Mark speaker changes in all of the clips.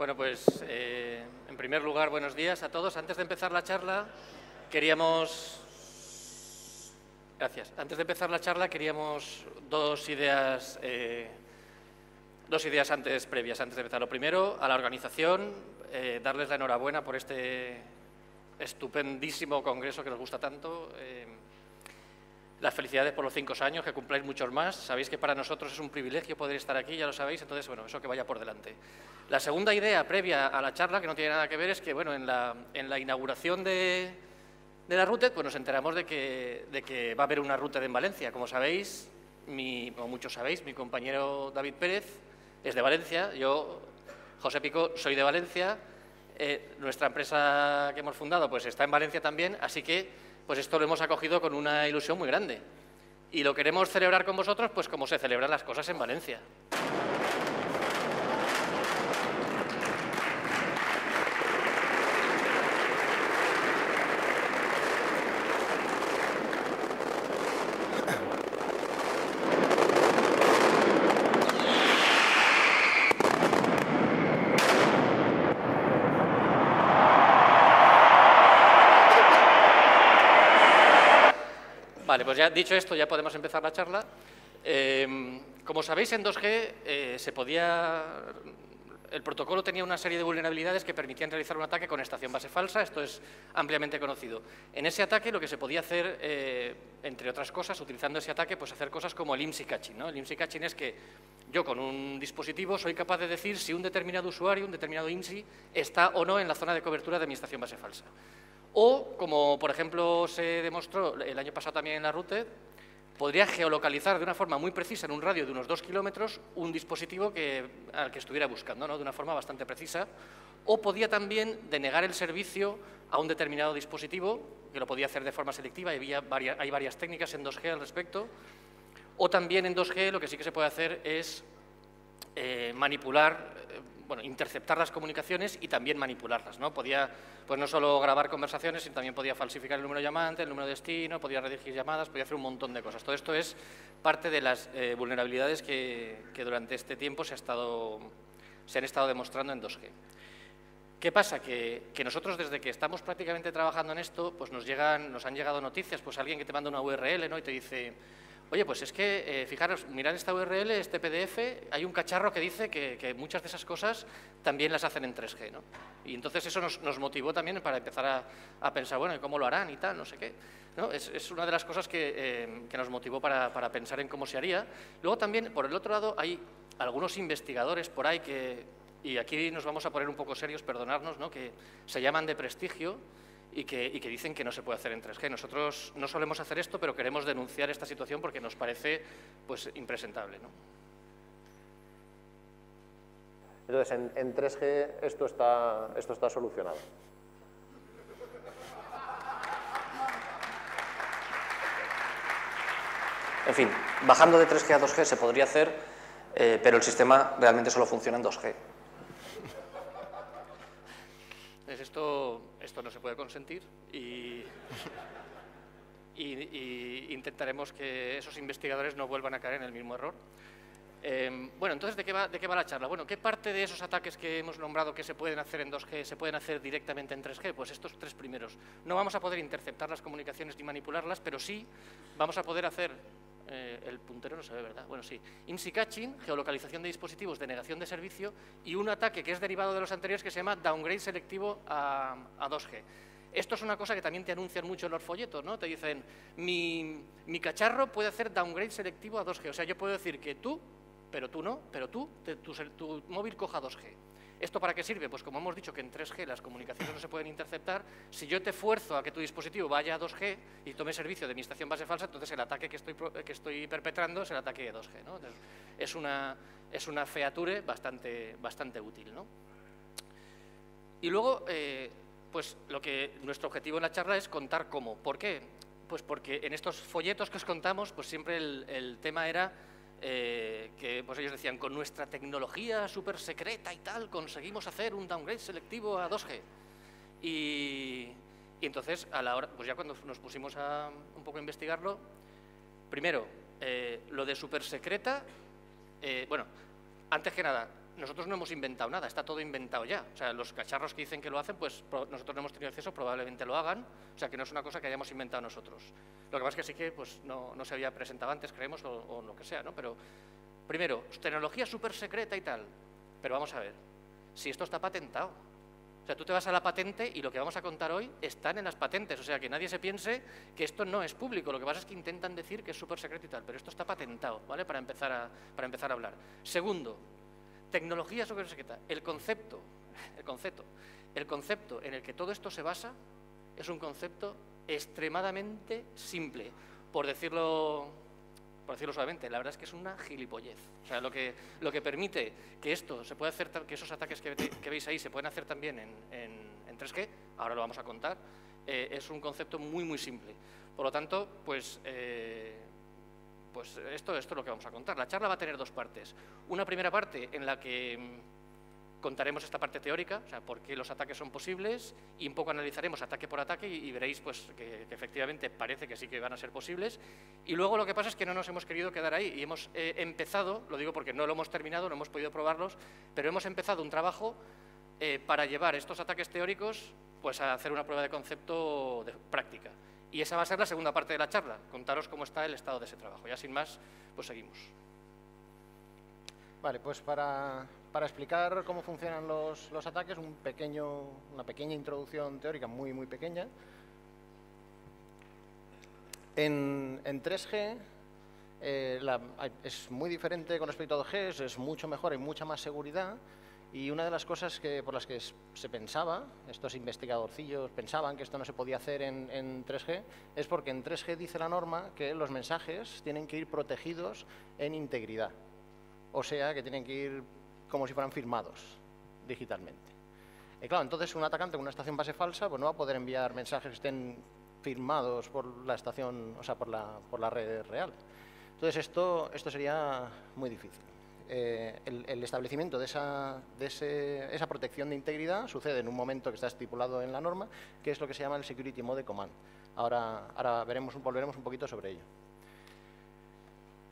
Speaker 1: Bueno, pues en primer lugar, buenos días a todos. Antes de empezar la charla, queríamos... Gracias. Antes de empezar la charla, queríamos dos ideas antes previas, antes de empezar. Lo primero, a la organización, darles la enhorabuena por este estupendísimo congreso que nos gusta tanto. Las felicidades por los 5 años, que cumpláis muchos más. Sabéis que para nosotros es un privilegio poder estar aquí, ya lo sabéis, entonces, bueno, eso que vaya por delante. La segunda idea previa a la charla, que no tiene nada que ver, es que, bueno, en la inauguración de la RUTED, pues nos enteramos de que va a haber una RUTED en Valencia. Como sabéis, o muchos sabéis, mi compañero David Pérez es de Valencia, yo, José Picó, soy de Valencia, nuestra empresa que hemos fundado pues está en Valencia también, así que pues esto lo hemos acogido con una ilusión muy grande. Y lo queremos celebrar con vosotros, pues como se celebran las cosas en Valencia. Vale, pues ya dicho esto, ya podemos empezar la charla. Como sabéis, en 2G el protocolo tenía una serie de vulnerabilidades que permitían realizar un ataque con estación base falsa. Esto es ampliamente conocido. En ese ataque lo que se podía hacer, entre otras cosas, utilizando ese ataque, pues hacer cosas como el IMSI catching, ¿no? El IMSI catching es que yo con un dispositivo soy capaz de decir si un determinado usuario, un determinado IMSI, está o no en la zona de cobertura de mi estación base falsa. O, como por ejemplo se demostró el año pasado también en la RUTED, podría geolocalizar de una forma muy precisa, en un radio de unos 2 kilómetros, un dispositivo al que estuviera buscando, ¿no? De una forma bastante precisa. O podía también denegar el servicio a un determinado dispositivo, que lo podía hacer de forma selectiva, y hay varias técnicas en 2G al respecto. O también en 2G lo que sí que se puede hacer es manipular, interceptar las comunicaciones y también manipularlas, ¿no? Podía, pues no solo grabar conversaciones, sino también podía falsificar el número de llamante, el número de destino, podía redirigir llamadas, podía hacer un montón de cosas. Todo esto es parte de las vulnerabilidades que durante este tiempo se han estado demostrando en 2G. ¿Qué pasa? Que nosotros, desde que estamos prácticamente trabajando en esto, pues nos han llegado noticias, pues alguien que te manda una URL, ¿no? Y te dice: oye, pues es que, fijaros, mirad esta URL, este PDF, hay un cacharro que dice que muchas de esas cosas también las hacen en 3G, ¿no? Y entonces eso nos motivó también para empezar a pensar, bueno, ¿cómo lo harán y tal? No sé qué, ¿no? Es una de las cosas que nos motivó para pensar en cómo se haría. Luego también, por el otro lado, hay algunos investigadores por ahí y aquí nos vamos a poner un poco serios, perdonadnos, ¿no? Que se llaman de prestigio, y que dicen que no se puede hacer en 3G. Nosotros no solemos hacer esto, pero queremos denunciar esta situación porque nos parece pues impresentable, ¿no?
Speaker 2: Entonces, en 3G esto está solucionado.
Speaker 3: En fin, bajando de 3G a 2G se podría hacer, pero el sistema realmente solo funciona en 2G.
Speaker 1: Esto no se puede consentir y intentaremos que esos investigadores no vuelvan a caer en el mismo error. Bueno, entonces, ¿de qué va la charla? Bueno, ¿qué parte de esos ataques que hemos nombrado que se pueden hacer en 2G se pueden hacer directamente en 3G? Pues estos 3 primeros. No vamos a poder interceptar las comunicaciones ni manipularlas, pero sí vamos a poder hacer... el puntero no se ve, ¿verdad? Bueno, sí. IMSI catching, geolocalización de dispositivos, denegación de servicio, y un ataque que es derivado de los anteriores que se llama downgrade selectivo a 2G. Esto es una cosa que también te anuncian mucho en los folletos, ¿no? Te dicen, mi cacharro puede hacer downgrade selectivo a 2G. O sea, yo puedo decir que tú, pero tú no, pero tu móvil coja 2G. ¿Esto para qué sirve? Pues como hemos dicho que en 3G las comunicaciones no se pueden interceptar, si yo te fuerzo a que tu dispositivo vaya a 2G y tome servicio de mi estación base falsa, entonces el ataque que estoy perpetrando es el ataque de 2G, ¿no? Entonces, es una feature bastante útil, ¿no? Y luego, pues nuestro objetivo en la charla es contar cómo. ¿Por qué? Pues porque en estos folletos que os contamos, pues siempre el tema era... que pues ellos decían, con nuestra tecnología súper secreta y tal, conseguimos hacer un downgrade selectivo a 2G. Y entonces, a la hora, pues ya cuando nos pusimos a un poco a investigarlo, primero, lo de súper secreta, bueno, antes que nada, nosotros no hemos inventado nada, está todo inventado ya. O sea, los cacharros que dicen que lo hacen, pues nosotros no hemos tenido acceso, probablemente lo hagan. O sea, que no es una cosa que hayamos inventado nosotros. Lo que pasa es que sí que pues, no se había presentado antes, creemos, o lo que sea, ¿no? Pero, primero, tecnología súper secreta y tal. Pero vamos a ver, si esto está patentado. O sea, tú te vas a la patente y lo que vamos a contar hoy están en las patentes. O sea, que nadie se piense que esto no es público. Lo que pasa es que intentan decir que es súper secreto y tal, pero esto está patentado, ¿vale? Para empezar a hablar. Segundo, tecnología súper secreta. El concepto en el que todo esto se basa es un concepto extremadamente simple, por decirlo suavemente. La verdad es que es una gilipollez. O sea, lo que permite que esto se pueda hacer, que esos ataques que veis ahí se pueden hacer también en 3G, ahora lo vamos a contar, es un concepto muy, muy simple. Por lo tanto, pues esto es lo que vamos a contar. La charla va a tener dos partes. Una primera parte en la que contaremos esta parte teórica, o sea, por qué los ataques son posibles, y un poco analizaremos ataque por ataque y veréis pues, que efectivamente parece que sí que van a ser posibles. Y luego lo que pasa es que no nos hemos querido quedar ahí y hemos empezado, lo digo porque no lo hemos terminado, no hemos podido probarlos, pero hemos empezado un trabajo para llevar estos ataques teóricos pues, a hacer una prueba de concepto práctica. Y esa va a ser la segunda parte de la charla, contaros cómo está el estado de ese trabajo. Ya sin más, pues seguimos.
Speaker 4: Vale, pues para explicar cómo funcionan los ataques, una pequeña introducción teórica muy, muy pequeña. En 3G es muy diferente con respecto a 2G, es mucho mejor, hay mucha más seguridad. Y una de las cosas por las que se pensaba, estos investigadorcillos pensaban que esto no se podía hacer en 3G, es porque en 3G dice la norma que los mensajes tienen que ir protegidos en integridad. O sea, que tienen que ir como si fueran firmados digitalmente. Y claro, entonces un atacante con una estación base falsa pues no va a poder enviar mensajes que estén firmados por la estación, o sea, por la red real. Entonces esto sería muy difícil. El establecimiento de esa protección de integridad sucede en un momento que está estipulado en la norma, que es lo que se llama el Security Mode Command. Ahora volveremos un poquito sobre ello.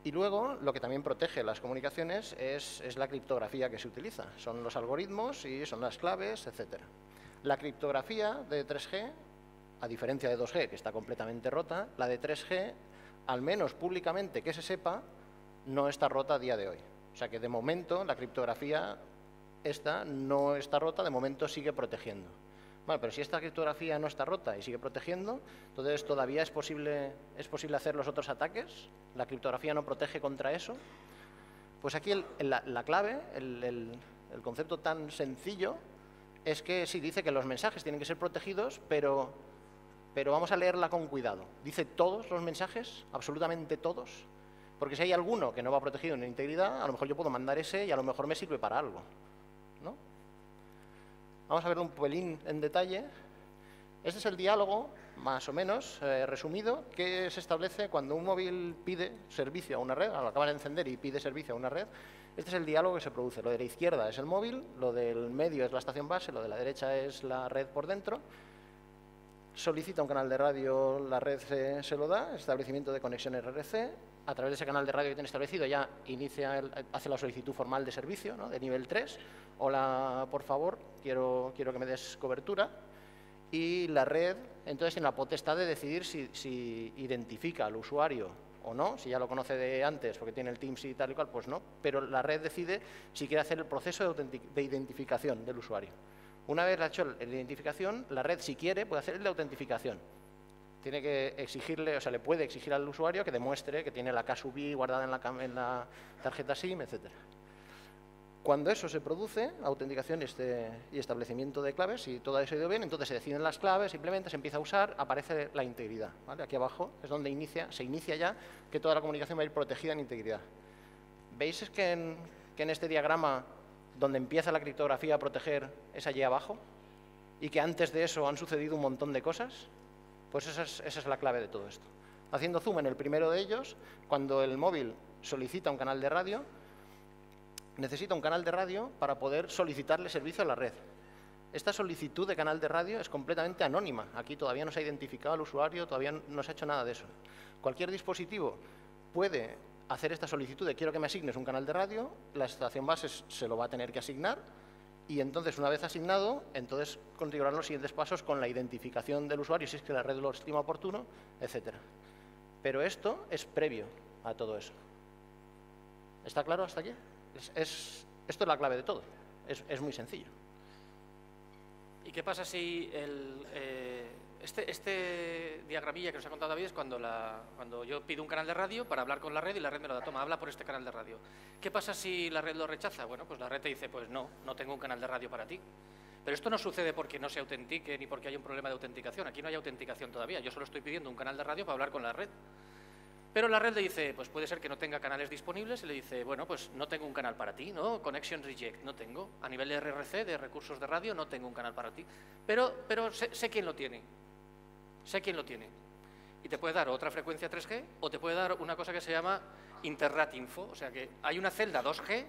Speaker 4: Y luego, lo que también protege las comunicaciones es la criptografía que se utiliza. Son los algoritmos y son las claves, etc. La criptografía de 3G, a diferencia de 2G, que está completamente rota, la de 3G, al menos públicamente que se sepa, no está rota a día de hoy. O sea que de momento la criptografía esta no está rota, de momento sigue protegiendo. Bueno, pero si esta criptografía no está rota y sigue protegiendo, entonces todavía es posible hacer los otros ataques. La criptografía no protege contra eso. Pues aquí la clave, el concepto tan sencillo, es que sí, dice que los mensajes tienen que ser protegidos, pero vamos a leerla con cuidado. Dice todos los mensajes, absolutamente todos, porque si hay alguno que no va protegido en integridad, a lo mejor yo puedo mandar ese y a lo mejor me sirve para algo, ¿no? Vamos a verlo un pelín en detalle. Este es el diálogo, más o menos, resumido, que se establece cuando un móvil pide servicio a una red, lo acaba de encender y pide servicio a una red. Este es el diálogo que se produce. Lo de la izquierda es el móvil, lo del medio es la estación base, lo de la derecha es la red por dentro. Solicita un canal de radio, la red se lo da, establecimiento de conexión RRC. A través de ese canal de radio que tiene establecido ya hace la solicitud formal de servicio, ¿no?, de nivel 3. Hola, por favor, quiero que me des cobertura. Y la red, entonces, tiene la potestad de decidir si identifica al usuario o no. Si ya lo conoce de antes porque tiene el Teams y tal y cual, pues no. Pero la red decide si quiere hacer el proceso de identificación del usuario. Una vez hecho la identificación, la red, si quiere, puede hacer el de autentificación. Tiene que exigirle, o sea, le puede exigir al usuario que demuestre que tiene la KSUBI guardada en la tarjeta SIM, etc. Cuando eso se produce, autenticación y establecimiento de claves, si todo eso ha ido bien, entonces se deciden las claves, simplemente se empieza a usar, aparece la integridad, ¿vale? Aquí abajo es donde se inicia ya que toda la comunicación va a ir protegida en integridad. ¿Veis que en este diagrama, donde empieza la criptografía a proteger, es allí abajo? Y que antes de eso han sucedido un montón de cosas. Pues esa es la clave de todo esto. Haciendo zoom en el primero de ellos, cuando el móvil solicita un canal de radio, necesita un canal de radio para poder solicitarle servicio a la red. Esta solicitud de canal de radio es completamente anónima. Aquí todavía no se ha identificado al usuario, todavía no se ha hecho nada de eso. Cualquier dispositivo puede hacer esta solicitud de quiero que me asignes un canal de radio, la estación base se lo va a tener que asignar y entonces, una vez asignado, entonces configurar los siguientes pasos con la identificación del usuario, si es que la red lo estima oportuno, etcétera. Pero esto es previo a todo eso. ¿Está claro hasta aquí? Esto es la clave de todo. Es muy sencillo.
Speaker 1: ¿Y qué pasa si este diagramilla que nos ha contado David es cuando yo pido un canal de radio para hablar con la red y la red me lo da, toma, habla por este canal de radio? ¿Qué pasa si la red lo rechaza? Bueno, pues la red te dice, pues no tengo un canal de radio para ti. Pero esto no sucede porque no se autentique ni porque haya un problema de autenticación. Aquí no hay autenticación todavía. Yo solo estoy pidiendo un canal de radio para hablar con la red. Pero la red le dice, pues puede ser que no tenga canales disponibles y le dice, bueno, pues no tengo un canal para ti, ¿no? Connection reject, no tengo. A nivel de RRC, de recursos de radio, no tengo un canal para ti. Pero sé quién lo tiene. Sé quién lo tiene. Y te puede dar otra frecuencia 3G o te puede dar una cosa que se llama Interrat Info. O sea que hay una celda 2G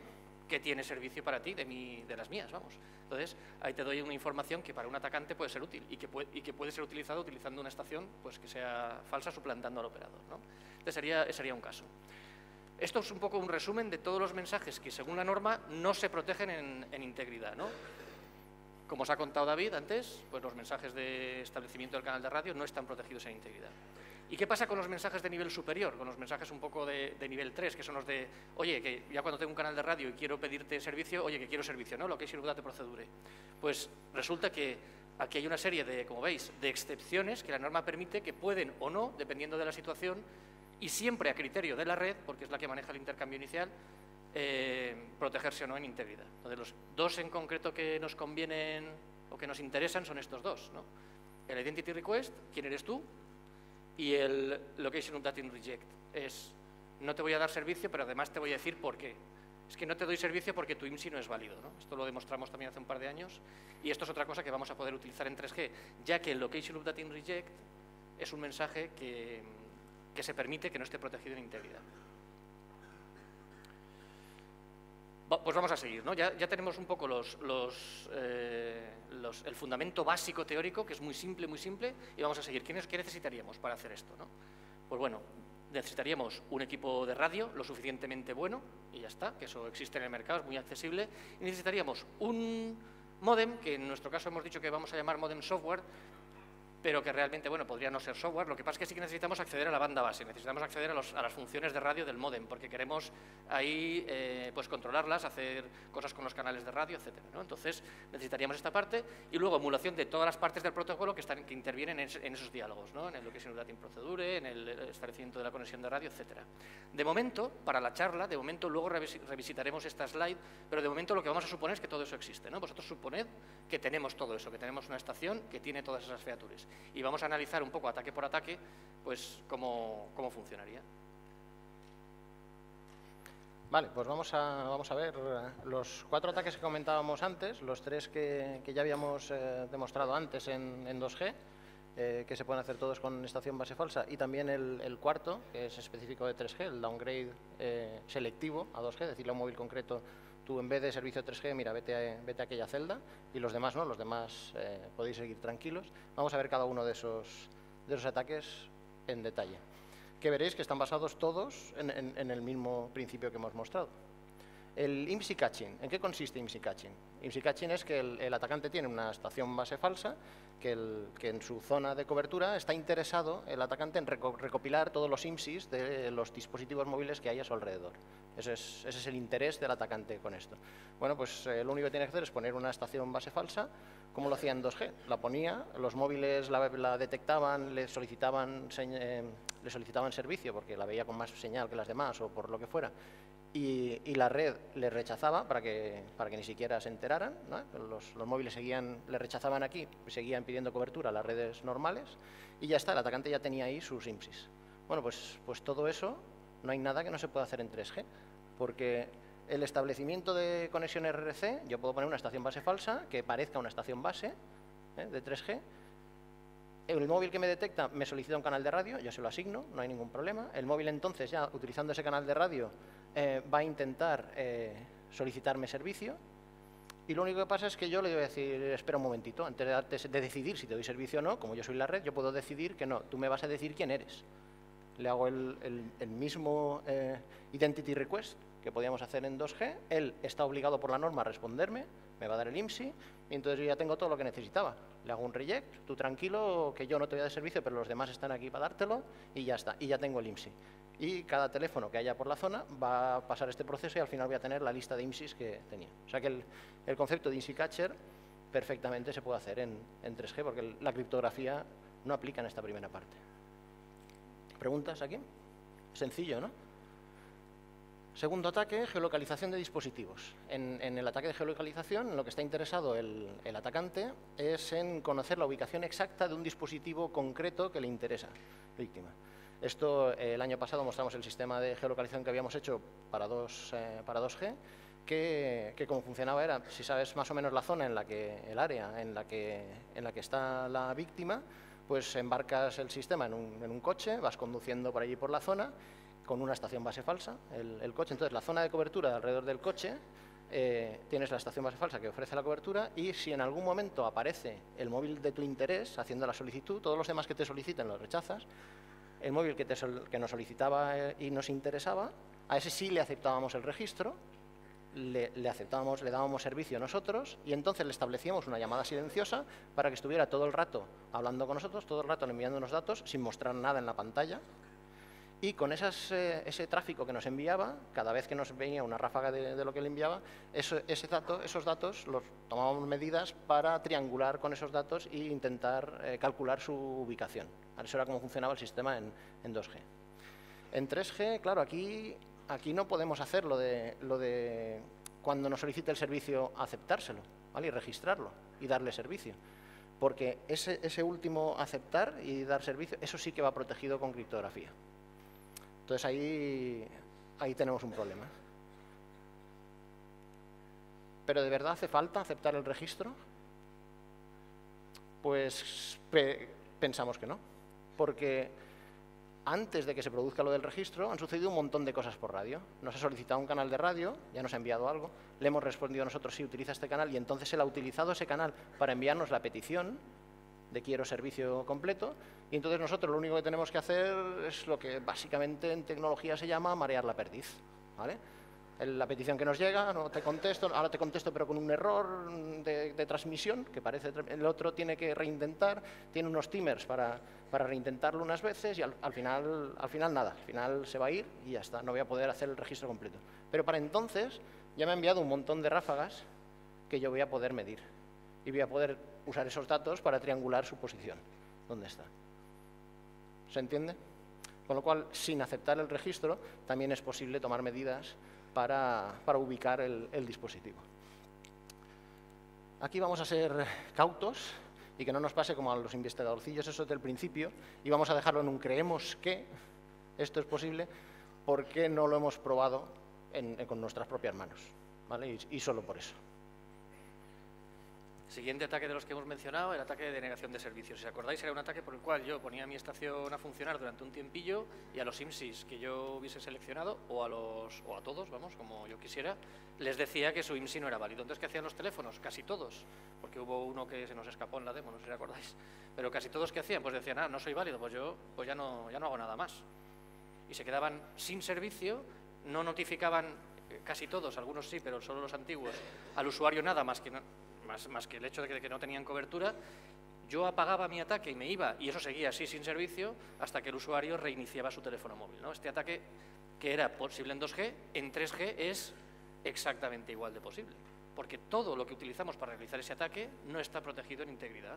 Speaker 1: que tiene servicio para ti, de las mías, vamos. Entonces, ahí te doy una información que para un atacante puede ser útil y que puede ser utilizado utilizando una estación pues, que sea falsa suplantando al operador, ¿no? Entonces, sería un caso. Esto es un poco un resumen de todos los mensajes que, según la norma, no se protegen en integridad, ¿no? Como os ha contado David antes, pues los mensajes de establecimiento del canal de radio no están protegidos en integridad. ¿Y qué pasa con los mensajes de nivel superior? Con los mensajes un poco de nivel 3, que son los de, oye, que ya cuando tengo un canal de radio y quiero pedirte servicio, oye, que quiero servicio, ¿no? Lo que es Date Procedure. Pues resulta que aquí hay una serie de, como veis, de excepciones que la norma permite que pueden o no, dependiendo de la situación, y siempre a criterio de la red, porque es la que maneja el intercambio inicial, protegerse o no en integridad. Entonces, los dos en concreto que nos convienen o que nos interesan son estos dos, ¿no? El Identity Request, quién eres tú, y el Location Updating Reject. No te voy a dar servicio, pero además te voy a decir por qué. Es que no te doy servicio porque tu IMSI no es válido, ¿no? Esto lo demostramos también hace un par de años, y esto es otra cosa que vamos a poder utilizar en 3G, ya que el Location Updating Reject es un mensaje que se permite que no esté protegido en integridad. Pues vamos a seguir, ¿no? Ya tenemos un poco el fundamento básico teórico, que es muy simple, y vamos a seguir. ¿Qué necesitaríamos para hacer esto, no? Pues bueno, necesitaríamos un equipo de radio lo suficientemente bueno, y ya está, que eso existe en el mercado, es muy accesible, y necesitaríamos un módem, que en nuestro caso hemos dicho que vamos a llamar módem software, pero que realmente, bueno, podría no ser software. Lo que pasa es que sí que necesitamos acceder a la banda base, necesitamos acceder a las funciones de radio del módem, porque queremos ahí pues controlarlas, hacer cosas con los canales de radio, etcétera, ¿no? Entonces, necesitaríamos esta parte y luego emulación de todas las partes del protocolo que intervienen en esos diálogos, ¿no? En el Location Updating Procedure, en el establecimiento de la conexión de radio, etcétera. De momento, para la charla, luego revisitaremos esta slide, pero de momento lo que vamos a suponer es que todo eso existe, ¿no? Vosotros suponed que tenemos todo eso, que tenemos una estación que tiene todas esas features. Y vamos a analizar un poco ataque por ataque, pues cómo funcionaría.
Speaker 4: Vale, pues vamos a ver los 4 ataques que comentábamos antes, los 3 que ya habíamos demostrado antes en 2G, que se pueden hacer todos con estación base falsa, y también el cuarto, que es específico de 3G, el downgrade selectivo a 2G, es decir, a un móvil concreto. Tú, en vez de servicio 3G, mira, vete a aquella celda, y los demás no, los demás podéis seguir tranquilos. Vamos a ver cada uno de esos ataques en detalle, que veréis que están basados todos en el mismo principio que hemos mostrado. El IMSI catching, ¿en qué consiste IMSI catching? IMSI catching es que el atacante tiene una estación base falsa, que en su zona de cobertura está interesado el atacante en recopilar todos los IMSIs de los dispositivos móviles que hay a su alrededor. Ese es el interés del atacante con esto. Bueno, pues lo único que tiene que hacer es poner una estación base falsa, como lo hacía en 2G. La ponía, los móviles la detectaban, le solicitaban servicio porque la veía con más señal que las demás o por lo que fuera. Y la red le rechazaba para que ni siquiera se enteraran, ¿no? Los móviles le rechazaban aquí, seguían pidiendo cobertura a las redes normales, y ya está, el atacante ya tenía ahí sus IMSIs. Bueno, pues todo eso, no hay nada que no se pueda hacer en 3G, porque el establecimiento de conexión RRC, yo puedo poner una estación base falsa que parezca una estación base de 3G. El móvil que me detecta me solicita un canal de radio, yo se lo asigno, no hay ningún problema. El móvil entonces, ya utilizando ese canal de radio, va a intentar solicitarme servicio, y lo único que pasa es que yo le voy a decir, espera un momentito, antes de decidir si te doy servicio o no, como yo soy la red, yo puedo decidir que no, tú me vas a decir quién eres. le hago el mismo identity request que podíamos hacer en 2G, él está obligado por la norma a responderme, me va a dar el IMSI, y entonces yo ya tengo todo lo que necesitaba. Le hago un reject, tú tranquilo, que yo no te voy a dar servicio, pero los demás están aquí para dártelo, y ya está, y ya tengo el IMSI. Y cada teléfono que haya por la zona va a pasar este proceso y al final voy a tener la lista de IMSIs que tenía. O sea que el concepto de IMSI Catcher perfectamente se puede hacer en 3G, porque la criptografía no aplica en esta primera parte. ¿Preguntas aquí? Sencillo, ¿no? Segundo ataque, geolocalización de dispositivos. En el ataque de geolocalización, lo que está interesado el atacante es en conocer la ubicación exacta de un dispositivo concreto que le interesa, víctima. Esto, el año pasado mostramos el sistema de geolocalización que habíamos hecho para 2G, que como funcionaba era, si sabes más o menos la zona, el área en la que está la víctima, pues embarcas el sistema en un coche, vas conduciendo por allí por la zona, con una estación base falsa, el coche. Entonces, la zona de cobertura alrededor del coche, tienes la estación base falsa que ofrece la cobertura, y si en algún momento aparece el móvil de tu interés haciendo la solicitud, todos los demás que te soliciten los rechazas, el móvil que nos solicitaba y nos interesaba, a ese sí le aceptábamos el registro, le dábamos servicio nosotros, y entonces le establecíamos una llamada silenciosa para que estuviera todo el rato hablando con nosotros, todo el rato enviándonos datos sin mostrar nada en la pantalla. Y con ese tráfico que nos enviaba, cada vez que nos venía una ráfaga de lo que le enviaba, esos datos los tomábamos medidas para triangular con esos datos e intentar calcular su ubicación. Eso era como funcionaba el sistema en 2G. En 3G, claro, aquí no podemos hacer lo de cuando nos solicite el servicio aceptárselo, ¿vale? Y registrarlo y darle servicio. Porque ese último aceptar y dar servicio, eso sí que va protegido con criptografía. Entonces ahí tenemos un problema. ¿Pero de verdad hace falta aceptar el registro? Pues pensamos que no, porque antes de que se produzca lo del registro han sucedido un montón de cosas por radio. Nos ha solicitado un canal de radio, ya nos ha enviado algo, le hemos respondido nosotros sí, utiliza este canal, y entonces él ha utilizado ese canal para enviarnos la petición de quiero servicio completo, y entonces nosotros lo único que tenemos que hacer es lo que básicamente en tecnología se llama marear la perdiz, ¿vale? La petición que nos llega, no te contesto, ahora te contesto pero con un error de transmisión, que parece, el otro tiene que reintentar, tiene unos timers para reintentarlo unas veces, y al final nada, al final se va a ir y ya está, no voy a poder hacer el registro completo. Pero para entonces ya me ha enviado un montón de ráfagas que yo voy a poder medir, y voy a poder usar esos datos para triangular su posición, dónde está. ¿Se entiende? Con lo cual, sin aceptar el registro, también es posible tomar medidas para ubicar el dispositivo. Aquí vamos a ser cautos y que no nos pase como a los investigadorcillos eso del principio, y vamos a dejarlo en un creemos que esto es posible porque no lo hemos probado con nuestras propias manos, ¿vale? Y solo por eso.
Speaker 1: Siguiente ataque de los que hemos mencionado, el ataque de denegación de servicios. Si os acordáis, era un ataque por el cual yo ponía mi estación a funcionar durante un tiempillo, y a los IMSIs que yo hubiese seleccionado, o a todos, vamos, como yo quisiera, les decía que su IMSI no era válido. Entonces, ¿qué hacían los teléfonos? Casi todos, porque hubo uno que se nos escapó en la demo, no sé si acordáis, pero casi todos que hacían, pues decían, no soy válido, pues yo ya no hago nada más. Y se quedaban sin servicio, no notificaban, casi todos, algunos sí, pero solo los antiguos, al usuario nada más que el hecho de que no tenían cobertura. Yo apagaba mi ataque y me iba, y eso seguía así sin servicio hasta que el usuario reiniciaba su teléfono móvil, ¿no? Este ataque, que era posible en 2G, en 3G es exactamente igual de posible, porque todo lo que utilizamos para realizar ese ataque no está protegido en integridad.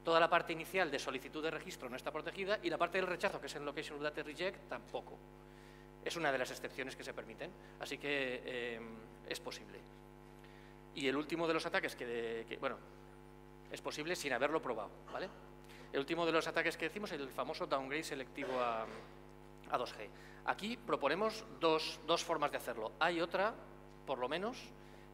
Speaker 1: Toda la parte inicial de solicitud de registro no está protegida, y la parte del rechazo, que es el Location Update Reject, tampoco. Es una de las excepciones que se permiten, así que es posible. Y el último de los ataques bueno, es posible sin haberlo probado, ¿vale? El último de los ataques que decimos es el famoso downgrade selectivo a 2G. Aquí proponemos dos formas de hacerlo. Hay otra, por lo menos,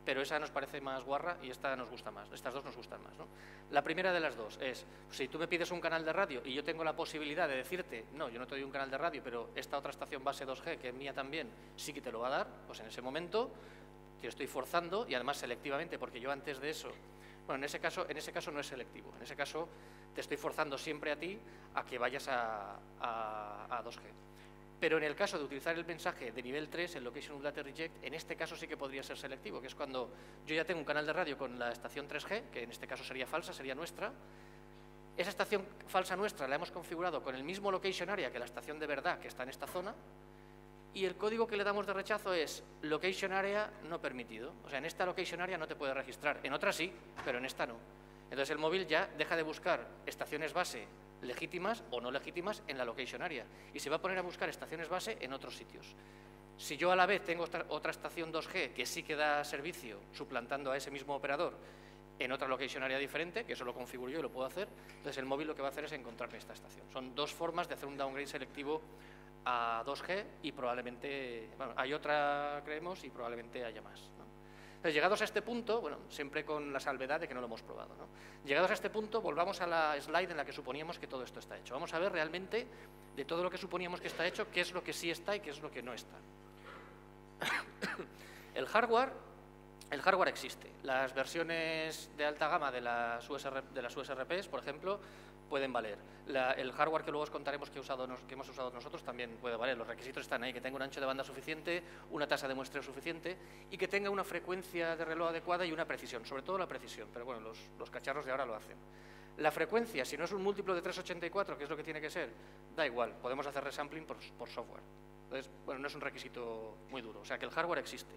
Speaker 1: pero esa nos parece más guarra y esta nos gusta más. Estas dos nos gustan más, ¿no? La primera de las dos es, si tú me pides un canal de radio y yo tengo la posibilidad de decirte, no, yo no te doy un canal de radio, pero esta otra estación base 2G, que es mía también, sí que te lo va a dar, pues en ese momento te estoy forzando, y además selectivamente, porque yo antes de eso, bueno, en ese caso no es selectivo, en ese caso te estoy forzando siempre a ti a que vayas a 2G. Pero en el caso de utilizar el mensaje de nivel 3, el Location Data Reject, en este caso sí que podría ser selectivo, que es cuando yo ya tengo un canal de radio con la estación 3G, que en este caso sería falsa, sería nuestra. Esa estación falsa nuestra la hemos configurado con el mismo location area que la estación de verdad que está en esta zona, y el código que le damos de rechazo es location area no permitido. O sea, en esta location area no te puede registrar, en otra sí, pero en esta no. Entonces el móvil ya deja de buscar estaciones base legítimas o no legítimas en la location area y se va a poner a buscar estaciones base en otros sitios. Si yo a la vez tengo otra estación 2G que sí que da servicio suplantando a ese mismo operador en otra location area diferente, que eso lo configuro yo y lo puedo hacer, entonces el móvil lo que va a hacer es encontrarme esta estación. Son dos formas de hacer un downgrade selectivo a 2G y probablemente, bueno, hay otra, creemos, y probablemente haya más, ¿no? Entonces, llegados a este punto, bueno, siempre con la salvedad de que no lo hemos probado, ¿no? Llegados a este punto, volvamos a la slide en la que suponíamos que todo esto está hecho. Vamos a ver realmente, de todo lo que suponíamos que está hecho, qué es lo que sí está y qué es lo que no está. El hardware existe. Las versiones de alta gama de las USRPs, por ejemplo, pueden valer. El hardware que luego os contaremos que hemos usado nosotros también puede valer. Los requisitos están ahí, que tenga un ancho de banda suficiente, una tasa de muestreo suficiente y que tenga una frecuencia de reloj adecuada y una precisión, sobre todo la precisión, pero bueno, los cacharros de ahora lo hacen. La frecuencia, si no es un múltiplo de 384, que es lo que tiene que ser, da igual, podemos hacer resampling por software. Entonces, bueno, no es un requisito muy duro, o sea que el hardware existe.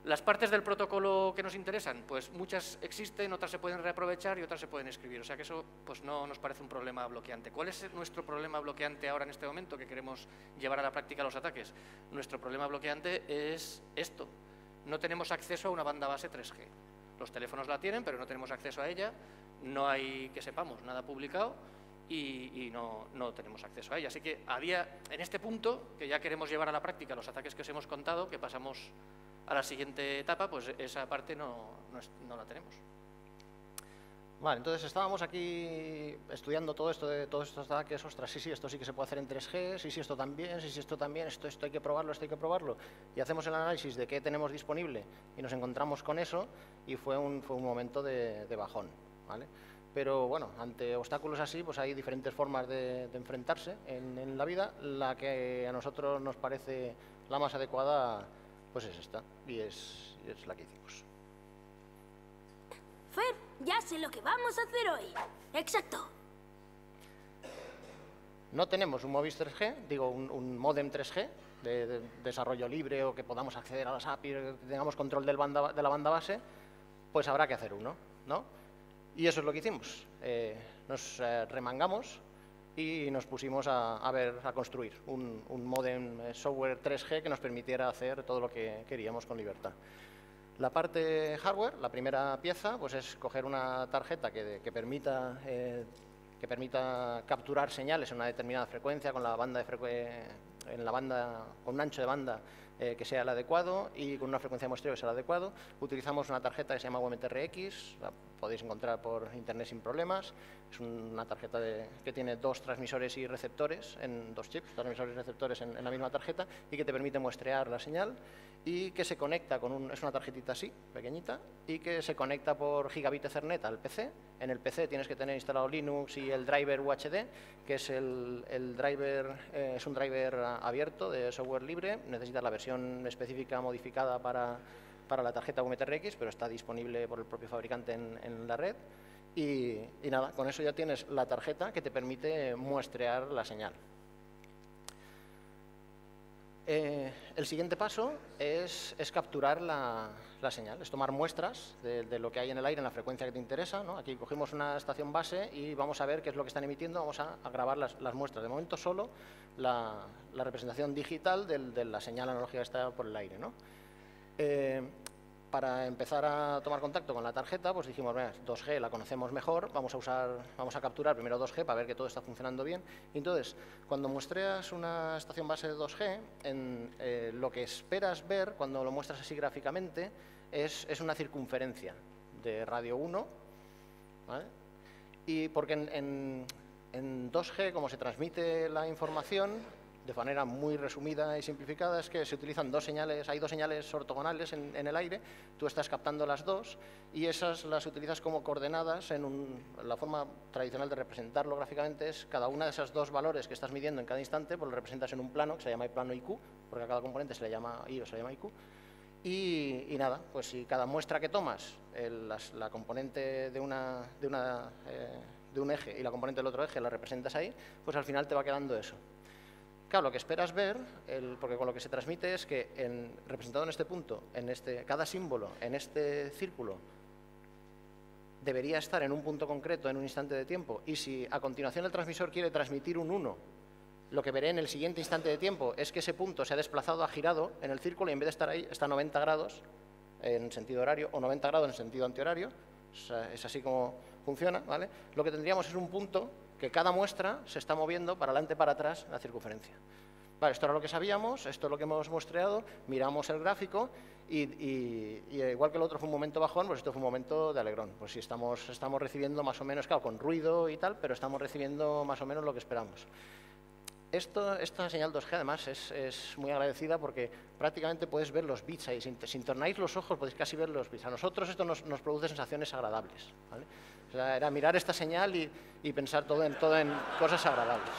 Speaker 1: Las partes del protocolo que nos interesan, pues muchas existen, otras se pueden reaprovechar y otras se pueden escribir. O sea que eso pues no nos parece un problema bloqueante. ¿Cuál es nuestro problema bloqueante ahora en este momento que queremos llevar a la práctica los ataques? Nuestro problema bloqueante es esto. No tenemos acceso a una banda base 3G. Los teléfonos la tienen, pero no tenemos acceso a ella. No hay, que sepamos, nada publicado y no tenemos acceso a ella. Así que en este punto, que ya queremos llevar a la práctica los ataques que os hemos contado, que pasamos a la siguiente etapa, pues esa parte no la tenemos.
Speaker 4: Vale, entonces estábamos aquí estudiando todo esto de todos estos ataques. Ostras, sí, esto sí que se puede hacer en 3G, sí, esto también, sí, esto también, esto hay que probarlo, esto hay que probarlo. Y hacemos el análisis de qué tenemos disponible y nos encontramos con eso y fue un momento de bajón, ¿vale? Pero bueno, ante obstáculos así, pues hay diferentes formas de enfrentarse en la vida. La que a nosotros nos parece la más adecuada, pues es esta, y es la que hicimos.
Speaker 5: Fer, ya sé lo que vamos a hacer hoy. Exacto.
Speaker 4: No tenemos un Movis 3G, digo, un módem 3G de desarrollo libre o que podamos acceder a las APIs, que tengamos control de la banda base, pues habrá que hacer uno, ¿no? Y eso es lo que hicimos. Nos remangamos y nos pusimos a construir un módem software 3G que nos permitiera hacer todo lo que queríamos con libertad. La parte hardware, la primera pieza, pues es coger una tarjeta que permita capturar señales en una determinada frecuencia con la banda con un ancho de banda que sea el adecuado y con una frecuencia de muestreo que sea el adecuado. Utilizamos una tarjeta que se llama UMTRX, la podéis encontrar por internet sin problemas. Es una tarjeta que tiene dos transmisores y receptores, en dos chips, transmisores y receptores en la misma tarjeta, y que te permite muestrear la señal y que se conecta es una tarjetita así, pequeñita, y que se conecta por gigabit Ethernet al PC. En el PC tienes que tener instalado Linux y el driver UHD, que es el driver, es un driver abierto de software libre. Necesitas la versión específica modificada para la tarjeta UMTRX, pero está disponible por el propio fabricante en la red. Y nada, con eso ya tienes la tarjeta que te permite muestrear la señal. El siguiente paso es capturar la señal, es tomar muestras de lo que hay en el aire en la frecuencia que te interesa, ¿no? Aquí cogimos una estación base y vamos a ver qué es lo que están emitiendo, vamos a grabar las muestras. De momento solo la representación digital de la señal analógica que está por el aire, ¿no? Para empezar a tomar contacto con la tarjeta, pues dijimos, 2G la conocemos mejor, vamos a capturar primero 2G para ver que todo está funcionando bien. Y entonces, cuando muestreas una estación base de 2G, lo que esperas ver cuando lo muestras así gráficamente es una circunferencia de radio 1, ¿vale? Y porque en 2G, como se transmite la información, de manera muy resumida y simplificada, es que se utilizan dos señales, hay dos señales ortogonales en el aire, tú estás captando las dos y esas las utilizas como coordenadas la forma tradicional de representarlo gráficamente es cada una de esos dos valores que estás midiendo en cada instante, pues lo representas en un plano que se llama el plano IQ, porque a cada componente se le llama I o se le llama IQ. Y nada, pues si cada muestra que tomas, la componente de un eje y la componente del otro eje la representas ahí, pues al final te va quedando eso. Claro, lo que esperas ver, porque con lo que se transmite es que representado en este punto, cada símbolo en este círculo debería estar en un punto concreto en un instante de tiempo, y si a continuación el transmisor quiere transmitir un 1, lo que veré en el siguiente instante de tiempo es que ese punto se ha desplazado, ha girado en el círculo y en vez de estar ahí está a 90 grados en sentido horario o 90 grados en sentido antihorario. Es así como funciona, ¿vale? Lo que tendríamos es un punto que cada muestra se está moviendo para adelante, para atrás, en la circunferencia. Vale, esto era lo que sabíamos, esto es lo que hemos muestreado, miramos el gráfico y igual que el otro fue un momento bajón, pues esto fue un momento de alegrón. Pues sí, estamos recibiendo más o menos, claro, con ruido y tal, pero estamos recibiendo más o menos lo que esperamos. Esta señal 2G además es muy agradecida porque prácticamente puedes ver los bits ahí. Sin tornáis los ojos podéis casi ver los bits. A nosotros esto nos produce sensaciones agradables, ¿vale? O sea, era mirar esta señal y pensar todo en cosas agradables.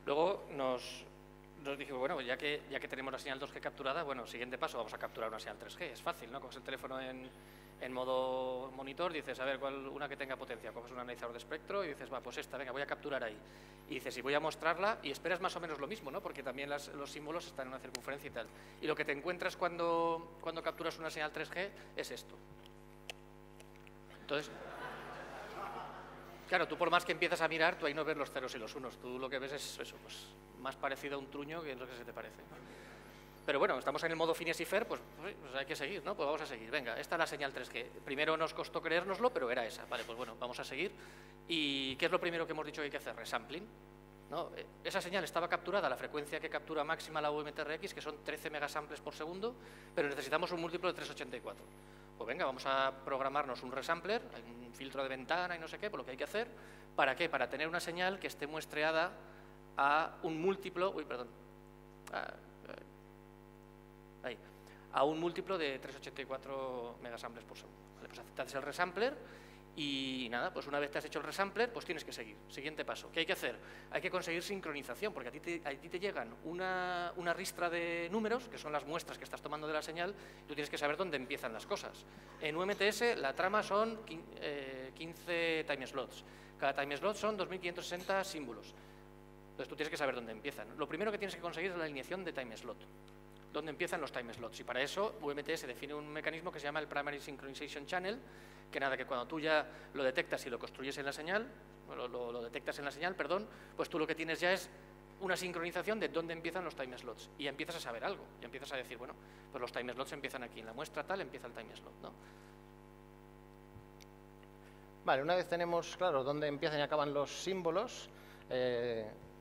Speaker 1: Luego nos dijimos, bueno, ya que tenemos la señal 2G capturada, bueno, siguiente paso, vamos a capturar una señal 3G. Es fácil, ¿no? Coges el teléfono en modo monitor, dices, a ver, una que tenga potencia. Coges un analizador de espectro y dices, va, pues esta, venga, voy a capturar ahí. Y dices, y voy a mostrarla, y esperas más o menos lo mismo, ¿no? Porque también los símbolos están en una circunferencia y tal. Y lo que te encuentras cuando capturas una señal 3G es esto. Entonces, claro, tú por más que empiezas a mirar, tú ahí no ves los ceros y los unos. Tú lo que ves es eso, pues más parecido a un truño que es lo que se te parece, ¿no? Pero bueno, estamos en el modo Phineas y Ferb, pues hay que seguir, ¿no? Pues vamos a seguir. Venga, esta es la señal 3G. Primero nos costó creérnoslo, pero era esa. Vale, pues bueno, vamos a seguir. ¿Y qué es lo primero que hemos dicho que hay que hacer? Resampling, ¿no? Esa señal estaba capturada a la frecuencia que captura máxima la UMTRX, que son 13 megasamples por segundo, pero necesitamos un múltiplo de 384. Pues venga, vamos a programarnos un resampler, un filtro de ventana y no sé qué, por lo que hay que hacer. ¿Para qué? Para tener una señal que esté muestreada a un múltiplo, a un múltiplo de 384 megasamples por segundo. Vale, pues aceptas el resampler y nada, pues una vez te has hecho el resampler, pues tienes que seguir. Siguiente paso. ¿Qué hay que hacer? Hay que conseguir sincronización, porque a ti te llegan una ristra de números, que son las muestras que estás tomando de la señal, y tú tienes que saber dónde empiezan las cosas. En UMTS la trama son 15 time slots. Cada time slot son 2560 símbolos. Entonces tú tienes que saber dónde empiezan. Lo primero que tienes que conseguir es la alineación de time slot. Dónde empiezan los time slots. Y para eso UMTS define un mecanismo que se llama el Primary Synchronization Channel, que nada, que cuando tú ya lo detectas y lo construyes en la señal, lo detectas en la señal, perdón, pues tú lo que tienes ya es una sincronización de dónde empiezan los time slots. Y ya empiezas a saber algo. Y empiezas a decir, bueno, pues los time slots empiezan aquí. En la muestra tal empieza el time slot, ¿no?
Speaker 4: Vale, una vez tenemos claro dónde empiezan y acaban los símbolos,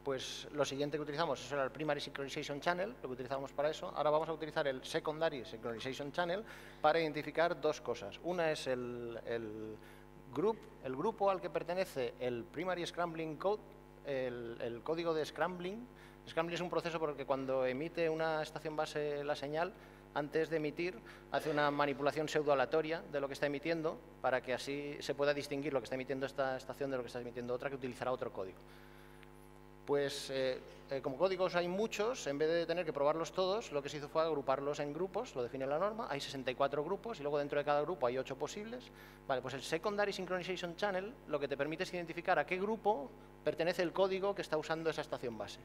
Speaker 4: pues lo siguiente que utilizamos es el Primary Synchronization Channel, lo que utilizamos para eso. Ahora vamos a utilizar el Secondary Synchronization Channel para identificar dos cosas. Una es el grupo al que pertenece el Primary Scrambling Code, el código de Scrambling. Scrambling es un proceso por el que cuando emite una estación base la señal, antes de emitir, hace una manipulación pseudo-aleatoria de lo que está emitiendo para que así se pueda distinguir lo que está emitiendo esta estación de lo que está emitiendo otra, que utilizará otro código. Pues como códigos hay muchos, en vez de tener que probarlos todos, lo que se hizo fue agruparlos en grupos, lo define la norma, hay 64 grupos y luego dentro de cada grupo hay 8 posibles. Vale, pues el Secondary Synchronization Channel lo que te permite es identificar a qué grupo pertenece el código que está usando esa estación base.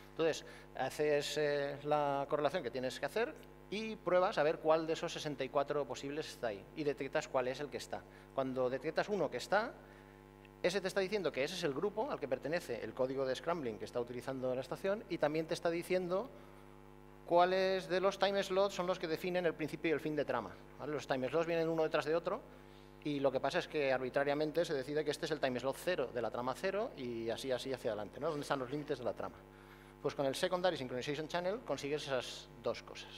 Speaker 4: Entonces, haces la correlación que tienes que hacer y pruebas a ver cuál de esos 64 posibles está ahí y detectas cuál es el que está. Cuando detectas uno que está, ese te está diciendo que ese es el grupo al que pertenece el código de Scrambling que está utilizando la estación y también te está diciendo cuáles de los time slots son los que definen el principio y el fin de trama, ¿vale? Los time slots vienen uno detrás de otro y lo que pasa es que arbitrariamente se decide que este es el time slot 0 de la trama 0 y así hacia adelante, ¿no? ¿Dónde están los límites de la trama? Pues con el Secondary Synchronization Channel consigues esas dos cosas.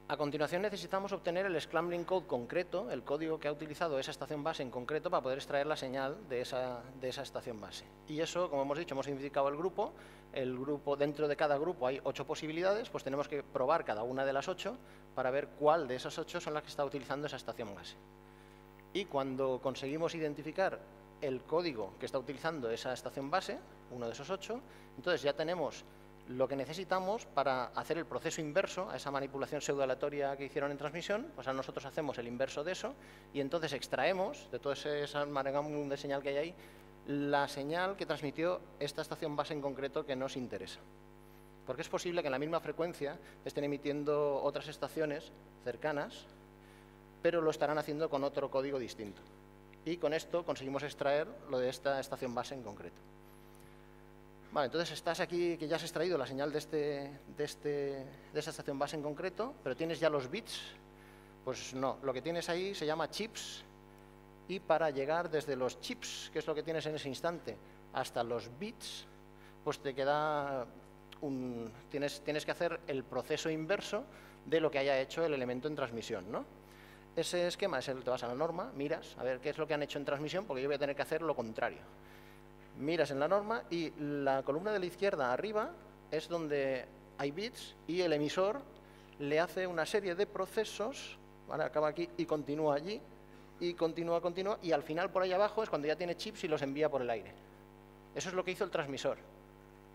Speaker 4: A continuación necesitamos obtener el scrambling code concreto, el código que ha utilizado esa estación base en concreto para poder extraer la señal de esa estación base. Y eso, como hemos dicho, hemos identificado el grupo, dentro de cada grupo hay 8 posibilidades, pues tenemos que probar cada una de las 8 para ver cuál de esas 8 son las que está utilizando esa estación base. Y cuando conseguimos identificar el código que está utilizando esa estación base, uno de esos 8, entonces ya tenemos lo que necesitamos para hacer el proceso inverso a esa manipulación pseudoaleatoria que hicieron en transmisión. O sea, nosotros hacemos el inverso de eso y entonces extraemos de todo ese amalgam de señal que hay ahí la señal que transmitió esta estación base en concreto que nos interesa. Porque es posible que en la misma frecuencia estén emitiendo otras estaciones cercanas, pero lo estarán haciendo con otro código distinto. Y con esto conseguimos extraer lo de esta estación base en concreto. Vale, entonces estás aquí, que ya has extraído la señal de esta estación base en concreto, pero tienes ya los bits. Pues no, lo que tienes ahí se llama chips, y para llegar desde los chips, que es lo que tienes en ese instante, hasta los bits, pues te queda tienes que hacer el proceso inverso de lo que haya hecho el elemento en transmisión, ¿no? Ese esquema es te vas a la norma, miras, a ver qué es lo que han hecho en transmisión, porque yo voy a tener que hacer lo contrario. Miras en la norma y la columna de la izquierda arriba es donde hay bits y el emisor le hace una serie de procesos, ¿vale? Acaba aquí y continúa allí, y continúa, y al final por ahí abajo es cuando ya tiene chips y los envía por el aire. Eso es lo que hizo el transmisor.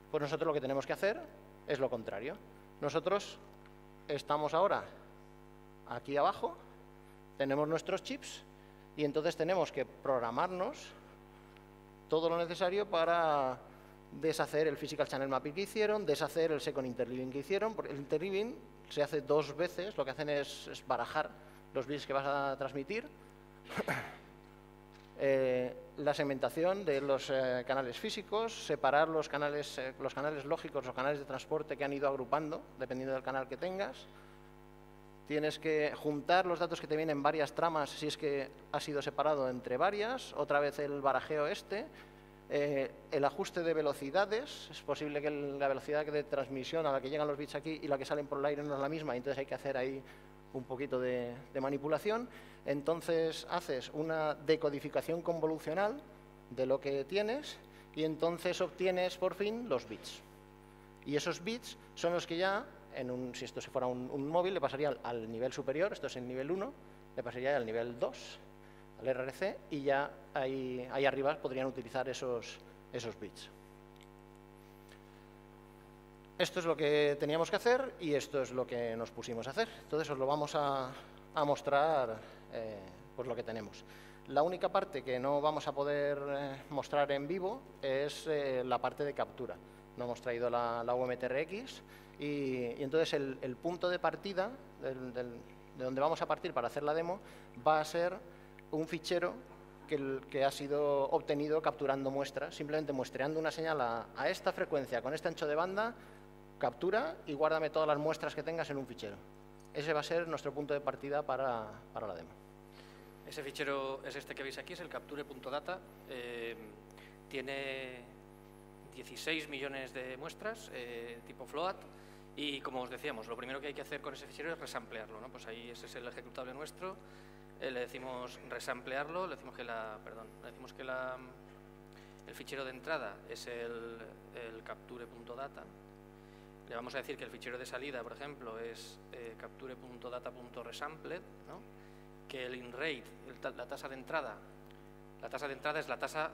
Speaker 4: Pues nosotros lo que tenemos que hacer es lo contrario. Nosotros estamos ahora aquí abajo, tenemos nuestros chips y entonces tenemos que programarnos todo lo necesario para deshacer el physical channel mapping que hicieron, deshacer el second interleaving que hicieron. Porque el interleaving se hace 2 veces, lo que hacen es barajar los bits que vas a transmitir. La segmentación de los canales físicos, separar los canales lógicos, los canales de transporte que han ido agrupando, dependiendo del canal que tengas. Tienes que juntar los datos que te vienen en varias tramas si es que ha sido separado entre varias, otra vez el barajeo el ajuste de velocidades. Es posible que la velocidad de transmisión a la que llegan los bits aquí y la que salen por el aire no es la misma, entonces hay que hacer ahí un poquito de manipulación. Entonces haces una decodificación convolucional de lo que tienes y entonces obtienes por fin los bits. Y esos bits son los que ya, si esto fuera un móvil, le pasaría al nivel superior, esto es el nivel 1, le pasaría al nivel 2, al RRC, y ya ahí arriba podrían utilizar esos bits. Esto es lo que teníamos que hacer y esto es lo que nos pusimos a hacer. Entonces os lo vamos a mostrar pues lo que tenemos. La única parte que no vamos a poder mostrar en vivo es la parte de captura. No hemos traído la UMTRX y entonces el punto de partida de donde vamos a partir para hacer la demo va a ser un fichero que ha sido obtenido capturando muestras, simplemente muestreando una señal a esta frecuencia con este ancho de banda, captura y guárdame todas las muestras que tengas en un fichero. Ese va a ser nuestro punto de partida para la demo.
Speaker 1: Ese fichero es este que veis aquí, es el capture.data. Tiene 16 millones de muestras tipo float y, como os decíamos, lo primero que hay que hacer con ese fichero es resamplearlo, ¿no? Pues ahí ese es el ejecutable nuestro. Le decimos resamplearlo, le decimos que el fichero de entrada es el capture.data. Le vamos a decir que el fichero de salida, por ejemplo, es capture.data.resampled, ¿no? Que el inrate, la tasa de entrada es la tasa,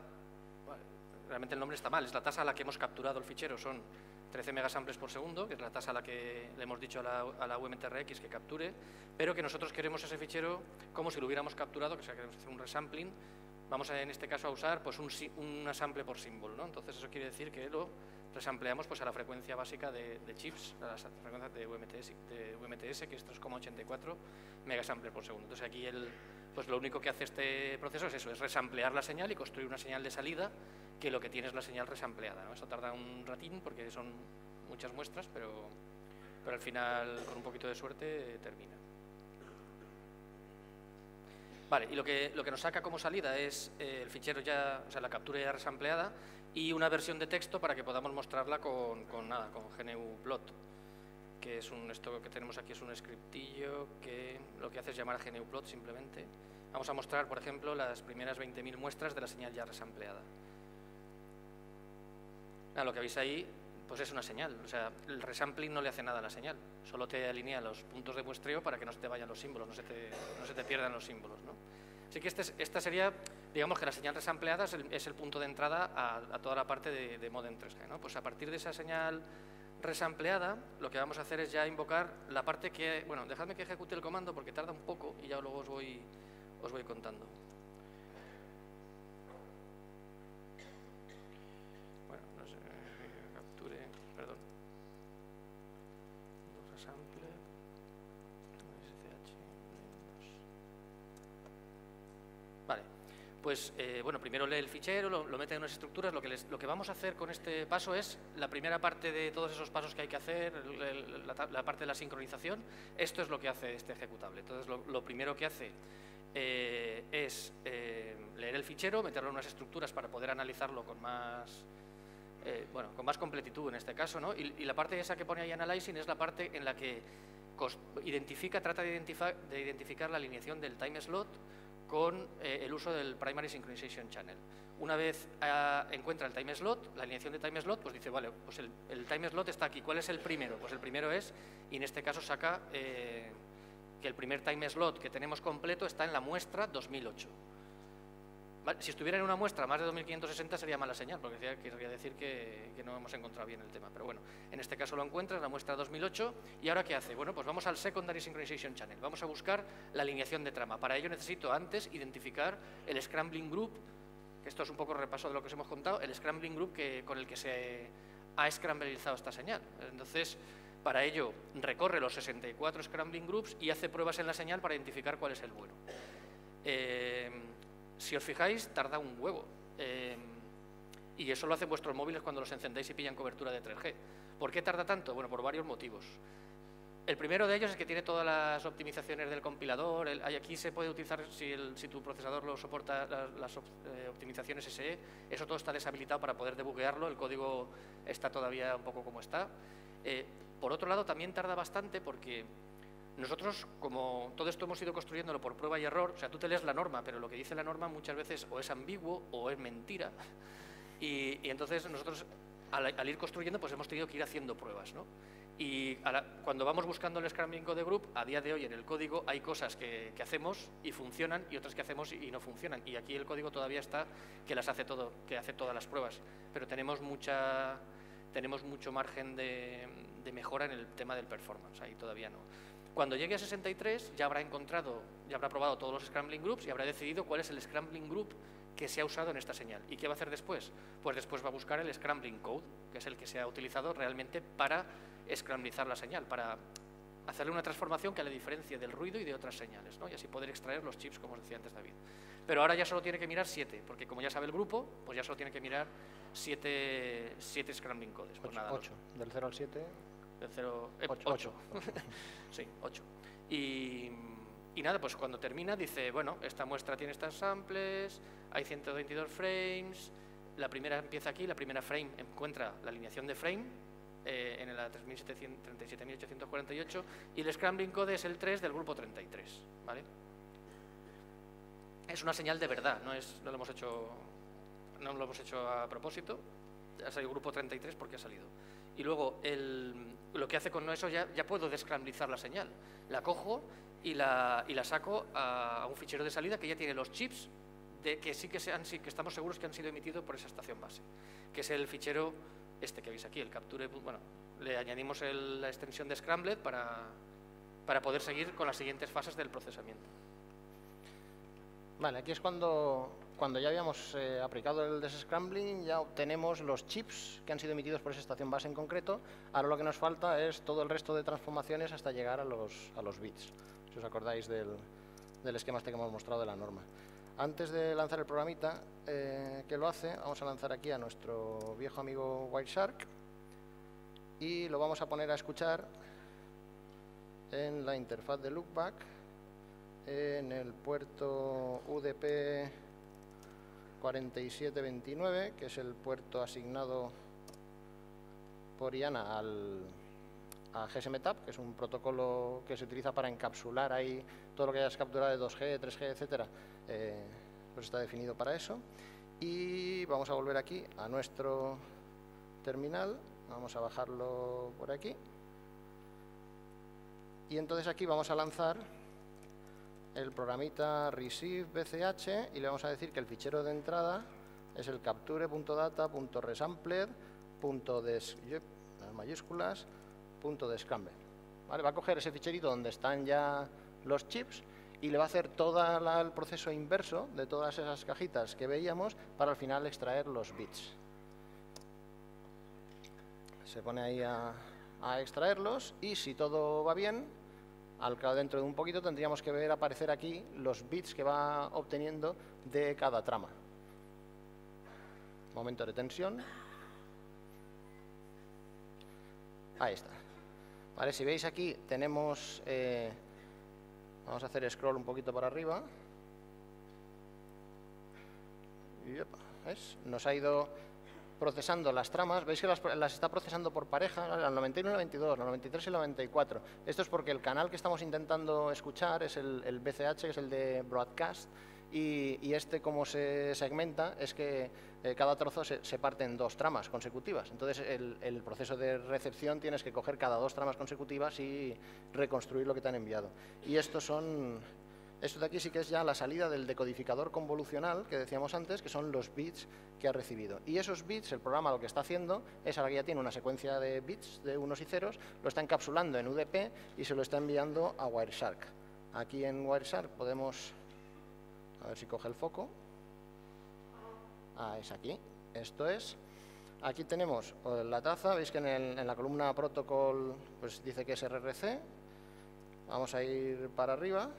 Speaker 1: bueno, realmente el nombre está mal, es la tasa a la que hemos capturado el fichero, son 13 megasamples por segundo, que es la tasa a la que le hemos dicho a la UMTRX que capture, pero que nosotros queremos ese fichero como si lo hubiéramos capturado, que sea, queremos hacer un resampling. Vamos en este caso a usar pues un sample por symbol, ¿no? Entonces eso quiere decir que lo resampleamos pues a la frecuencia básica de chips, a la frecuencia de UMTS, que es 3,84 megasamples por segundo. Entonces aquí pues lo único que hace este proceso es eso, es resamplear la señal y construir una señal de salida que lo que tiene es la señal resampleada, ¿no? Eso tarda un ratín porque son muchas muestras, pero al final con un poquito de suerte termina. Vale, y lo que nos saca como salida es el fichero ya, o sea, la captura ya resampleada y una versión de texto para que podamos mostrarla con GNU Plot. que es esto que tenemos aquí es un scriptillo que lo que hace es llamar a GNUplot simplemente. Vamos a mostrar, por ejemplo, las primeras 20.000 muestras de la señal ya resampleada. Lo que veis ahí pues es una señal, o sea, el resampling no le hace nada a la señal, solo te alinea los puntos de muestreo para que no se te vayan los símbolos, no se te pierdan los símbolos, ¿no? Así que esta sería, digamos que la señal resampleada es el punto de entrada a toda la parte de modem 3G, ¿no? Pues a partir de esa señal resampleada, lo que vamos a hacer es ya invocar la parte que, bueno, dejadme que ejecute el comando porque tarda un poco y ya luego os voy contando. Bueno, no sé, capture, perdón. Resample, SCH, vale, pues bueno, primero lee el fichero, lo mete en unas estructuras. Lo que vamos a hacer con este paso es la primera parte de todos esos pasos que hay que hacer, la parte de la sincronización. Esto es lo que hace este ejecutable. Entonces, lo primero que hace es leer el fichero, meterlo en unas estructuras para poder analizarlo con más, con más completitud en este caso, ¿no? Y la parte esa que pone ahí Analyzing es la parte en la que trata de identificar la alineación del time slot con el uso del Primary Synchronization Channel. Una vez encuentra el time slot, la alineación de time slot, pues dice, vale, pues el time slot está aquí. ¿Cuál es el primero? Pues el primero es, y en este caso saca que el primer time slot que tenemos completo está en la muestra 2008. ¿Vale? Si estuviera en una muestra más de 2560 sería mala señal, porque querría decir que no hemos encontrado bien el tema. Pero bueno, en este caso lo encuentra en la muestra 2008. ¿Y ahora qué hace? Bueno, pues vamos al Secondary Synchronization Channel. Vamos a buscar la alineación de trama. Para ello necesito antes identificar el Scrambling Group, que esto es un poco repaso de lo que os hemos contado, el Scrambling Group con el que se ha scramblizado esta señal. Entonces, para ello recorre los 64 Scrambling Groups y hace pruebas en la señal para identificar cuál es el bueno. Si os fijáis, tarda un huevo. Y eso lo hacen vuestros móviles cuando los encendéis y pillan cobertura de 3G. ¿Por qué tarda tanto? Bueno, por varios motivos. El primero de ellos es que tiene todas las optimizaciones del compilador. Aquí se puede utilizar, si tu procesador lo soporta, las optimizaciones SE. Eso todo está deshabilitado para poder debuguearlo. El código está todavía un poco como está. Por otro lado, también tarda bastante porque nosotros, como todo esto hemos ido construyéndolo por prueba y error, o sea, tú te lees la norma, pero lo que dice la norma muchas veces o es ambiguo o es mentira. Y entonces nosotros, al ir construyendo, pues hemos tenido que ir haciendo pruebas, ¿no? Y cuando vamos buscando el Scrambling Code Group, a día de hoy en el código hay cosas que hacemos y funcionan y otras que hacemos y no funcionan. Y aquí el código todavía está que hace todas las pruebas, pero tenemos mucho margen de mejora en el tema del performance, ahí todavía no. Cuando llegue a 63 ya habrá probado todos los Scrambling Groups y habrá decidido cuál es el Scrambling Group que se ha usado en esta señal. ¿Y qué va a hacer después? Pues después va a buscar el Scrambling Code, que es el que se ha utilizado realmente para scramblizar la señal, para hacerle una transformación que la diferencie del ruido y de otras señales, ¿no? Y así poder extraer los chips, como os decía antes David. Pero ahora ya solo tiene que mirar 7, porque como ya sabe el grupo, pues ya solo tiene que mirar 7 Scrambling Codes. Pues
Speaker 4: 8, del 0 al 7.
Speaker 1: Del 0,
Speaker 4: 8.
Speaker 1: Sí, 8. Y nada, pues cuando termina dice, bueno, esta muestra tiene estas samples, hay 122 frames, la primera empieza aquí, la primera frame encuentra la alineación de frame en la 37.848 y el Scrambling Code es el 3 del grupo 33, ¿vale? Es una señal de verdad, no lo hemos hecho a propósito, ha salido grupo 33 porque ha salido. Y luego lo que hace con eso ya puedo descramblizar la señal. La cojo y la saco a un fichero de salida que ya tiene los chips que que estamos seguros que han sido emitidos por esa estación base, que es el fichero este que veis aquí, el capture. Bueno, le añadimos la extensión de Scrambled para poder seguir con las siguientes fases del procesamiento.
Speaker 4: Vale, aquí es cuando ya habíamos aplicado el descrambling, ya obtenemos los chips que han sido emitidos por esa estación base en concreto. Ahora lo que nos falta es todo el resto de transformaciones hasta llegar a los bits, si os acordáis del esquema este que hemos mostrado de la norma. Antes de lanzar el programita que lo hace, vamos a lanzar aquí a nuestro viejo amigo Wireshark y lo vamos a poner a escuchar en la interfaz de Loopback, en el puerto UDP 4729, que es el puerto asignado por IANA a GSMTAP, que es un protocolo que se utiliza para encapsular ahí todo lo que hayas capturado de 2G, 3G, etcétera, pues está definido para eso. Y vamos a volver aquí a nuestro terminal, vamos a bajarlo por aquí. Y entonces aquí vamos a lanzar el programita receive bch y le vamos a decir que el fichero de entrada es el capture.data.resampled.des, las mayúsculas, .descamber. ¿Vale? Va a coger ese ficherito donde están ya los chips y le va a hacer todo el proceso inverso de todas esas cajitas que veíamos para al final extraer los bits. Se pone ahí a extraerlos y si todo va bien, al cabo dentro de un poquito tendríamos que ver aparecer aquí los bits que va obteniendo de cada trama. Momento de tensión. Ahí está. Vale, si veis aquí tenemos, vamos a hacer scroll un poquito para arriba. Y ¿ves? Nos ha ido procesando las tramas, veis que las está procesando por pareja, la 91 y la 92, la 93 y la 94. Esto es porque el canal que estamos intentando escuchar es el BCH, que es el de broadcast, y este como se segmenta es que cada trozo se parte en 2 tramas consecutivas. Entonces el proceso de recepción tienes que coger cada 2 tramas consecutivas y reconstruir lo que te han enviado. Y esto de aquí sí que es ya la salida del decodificador convolucional que decíamos antes, que son los bits que ha recibido. Y esos bits, el programa lo que está haciendo es, ahora que ya tiene una secuencia de bits de unos y ceros, lo está encapsulando en UDP y se lo está enviando a Wireshark. Aquí en Wireshark podemos, a ver si coge el foco. Es aquí. Esto es. Aquí tenemos la traza, veis que en la columna protocol pues dice que es RRC. Vamos a ir para arriba,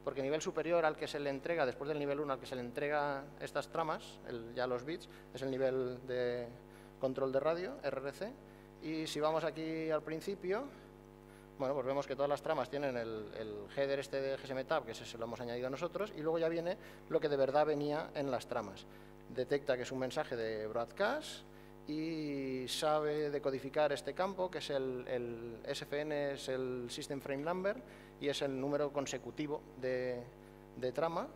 Speaker 4: porque el nivel superior al que se le entrega, después del nivel 1 al que se le entrega estas tramas, ya los bits, es el nivel de control de radio, RRC, y si vamos aquí al principio, bueno, pues vemos que todas las tramas tienen el header este de GSMTAP, que ese se lo hemos añadido nosotros, y luego ya viene lo que de verdad venía en las tramas. Detecta que es un mensaje de broadcast y sabe decodificar este campo, que es el SFN, es el System Frame Number, y es el número consecutivo de trama.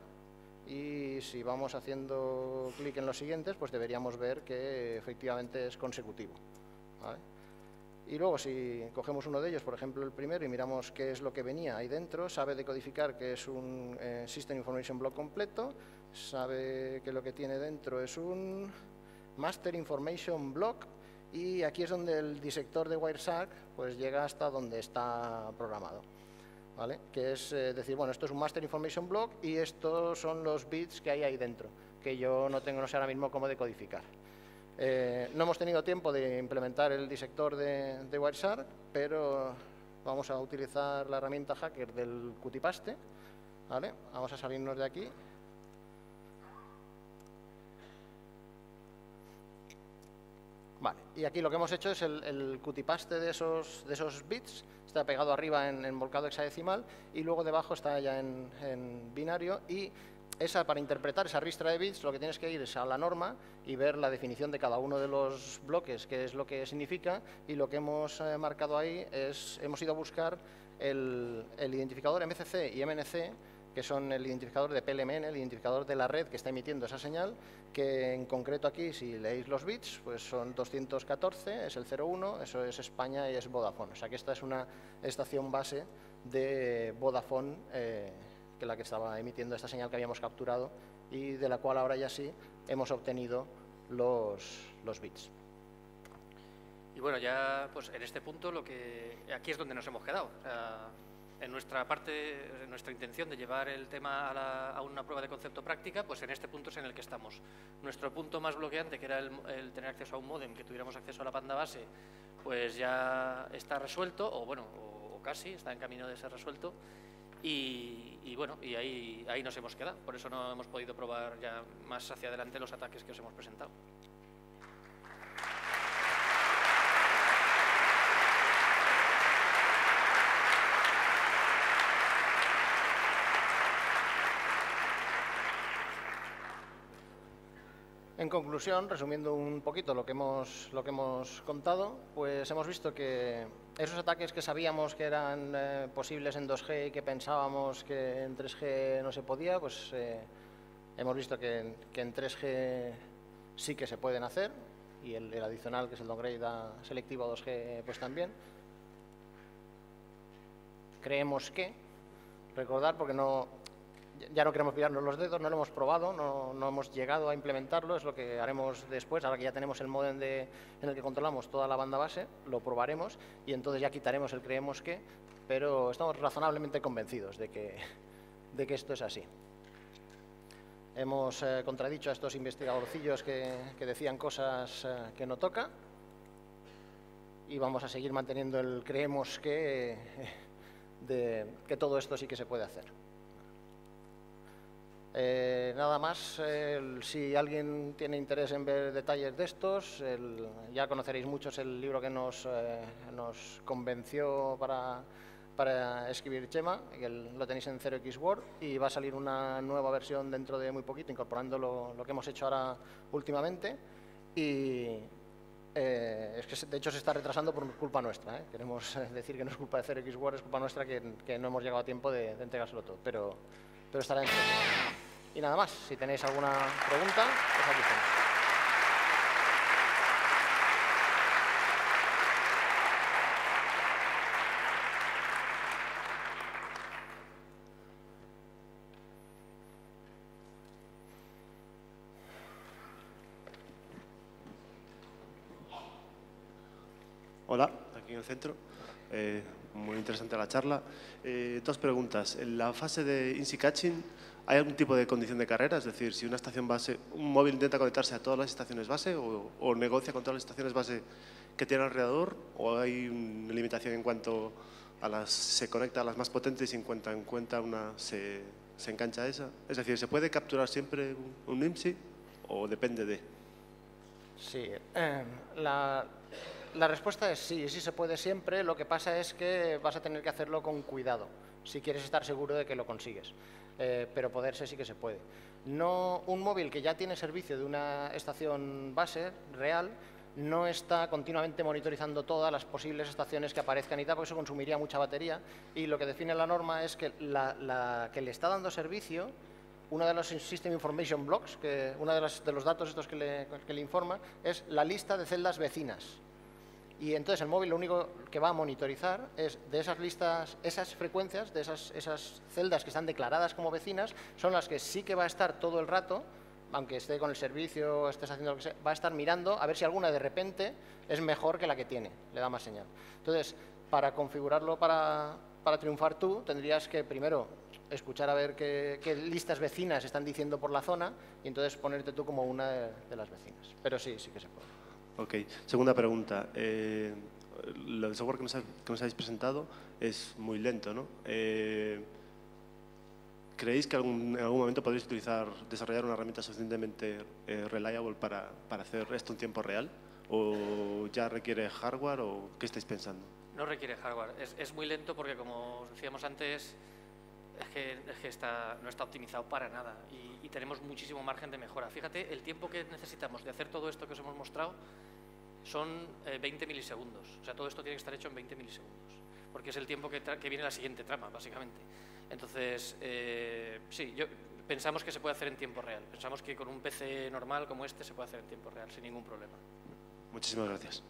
Speaker 4: Y si vamos haciendo clic en los siguientes, pues deberíamos ver que efectivamente es consecutivo. ¿Vale? Y luego si cogemos uno de ellos, por ejemplo el primero, y miramos qué es lo que venía ahí dentro, sabe decodificar que es un System Information Block completo, sabe que lo que tiene dentro es un Master Information Block, y aquí es donde el disector de Wireshark pues llega hasta donde está programado. ¿Vale? Que es decir, bueno, esto es un Master Information Block y estos son los bits que hay ahí dentro, que yo no sé ahora mismo cómo decodificar. No hemos tenido tiempo de implementar el disector de Wireshark, pero vamos a utilizar la herramienta hacker del Qtpaste. ¿Vale? Vamos a salirnos de aquí. Vale, y aquí lo que hemos hecho es el Qtpaste de esos bits, está pegado arriba en volcado hexadecimal y luego debajo está ya en binario, y para interpretar esa ristra de bits lo que tienes que ir es a la norma y ver la definición de cada uno de los bloques, qué es lo que significa, y lo que hemos marcado ahí es, hemos ido a buscar el identificador MCC y MNC, que son el identificador de PLMN, el identificador de la red que está emitiendo esa señal, que en concreto aquí, si leéis los bits, pues son 214, es el 01, eso es España y es Vodafone. O sea que esta es una estación base de Vodafone, que es la que estaba emitiendo esta señal que habíamos capturado y de la cual ahora ya sí hemos obtenido los bits.
Speaker 1: Y bueno, ya pues en este punto aquí es donde nos hemos quedado. O sea, en nuestra parte, en nuestra intención de llevar el tema a una prueba de concepto práctica, pues en este punto es en el que estamos. Nuestro punto más bloqueante, que era el tener acceso a un módem, que tuviéramos acceso a la banda base, pues ya está resuelto, o bueno, o casi, está en camino de ser resuelto. Y bueno, y ahí nos hemos quedado. Por eso no hemos podido probar ya más hacia adelante los ataques que os hemos presentado.
Speaker 4: En En conclusión, resumiendo un poquito lo que hemos contado, pues hemos visto que esos ataques que sabíamos que eran posibles en 2G y que pensábamos que en 3G no se podía, pues hemos visto que en 3G sí que se pueden hacer, y el adicional, que es el downgrade selectivo a 2G, pues también. Creemos que, recordar, porque ya no queremos pillarnos los dedos, no lo hemos probado, no hemos llegado a implementarlo, es lo que haremos después. Ahora que ya tenemos el módem en el que controlamos toda la banda base, lo probaremos y entonces ya quitaremos el creemos que, pero estamos razonablemente convencidos de que esto es así. Hemos contradicho a estos investigadorcillos que decían cosas que no toca, y vamos a seguir manteniendo el creemos que todo esto sí que se puede hacer. Nada más, si alguien tiene interés en ver detalles de estos, ya conoceréis muchos el libro que nos convenció para escribir Chema, que lo tenéis en 0x Word, y va a salir una nueva versión dentro de muy poquito, incorporando lo que hemos hecho ahora últimamente, y es que de hecho se está retrasando por culpa nuestra, Queremos decir que no es culpa de 0x Word, es culpa nuestra que no hemos llegado a tiempo de entregárselo todo, pero estará dentro. Y nada más, si tenéis alguna pregunta, pues aquí estamos.
Speaker 6: Hola, aquí en el centro. Muy interesante la charla. Dos preguntas. En la fase de INSI Catching, ¿hay algún tipo de condición de carrera? Es decir, si una estación base, un móvil intenta conectarse a todas las estaciones base o negocia con todas las estaciones base que tiene alrededor, o hay una limitación en cuanto a se conecta a las más potentes y en cuenta una se engancha a esa. Es decir, ¿se puede capturar siempre un IMSI o depende de?
Speaker 4: Sí, la respuesta es sí, sí se puede siempre. Lo que pasa es que vas a tener que hacerlo con cuidado, si quieres estar seguro de que lo consigues. Pero poderse sí que se puede. Un móvil que ya tiene servicio de una estación base real no está continuamente monitorizando todas las posibles estaciones que aparezcan y tal, porque eso consumiría mucha batería, y lo que define la norma es que la que le está dando servicio, uno de los System Information Blocks, uno de los datos estos que le informa, es la lista de celdas vecinas. Y entonces el móvil lo único que va a monitorizar es de esas listas, esas frecuencias, de esas celdas que están declaradas como vecinas, son las que sí que va a estar todo el rato, aunque esté con el servicio, estés haciendo lo que sea, va a estar mirando a ver si alguna de repente es mejor que la que tiene, le da más señal. Entonces, para configurarlo para triunfar tú, tendrías que primero escuchar a ver qué listas vecinas están diciendo por la zona y entonces ponerte tú como una de las vecinas. Pero sí, sí que se puede.
Speaker 6: Ok. Segunda pregunta. El software que nos habéis presentado es muy lento, ¿no? ¿Creéis que en algún momento podréis desarrollar una herramienta suficientemente reliable para hacer esto en tiempo real? ¿O ya requiere hardware o qué estáis pensando?
Speaker 1: No requiere hardware. Es muy lento porque, como os decíamos antes, es que no está optimizado para nada y tenemos muchísimo margen de mejora. Fíjate, el tiempo que necesitamos de hacer todo esto que os hemos mostrado son 20 milisegundos. O sea, todo esto tiene que estar hecho en 20 milisegundos, porque es el tiempo que viene la siguiente trama, básicamente. Entonces, sí, pensamos que se puede hacer en tiempo real. Pensamos que con un PC normal como este se puede hacer en tiempo real, sin ningún problema.
Speaker 6: Muchísimas gracias.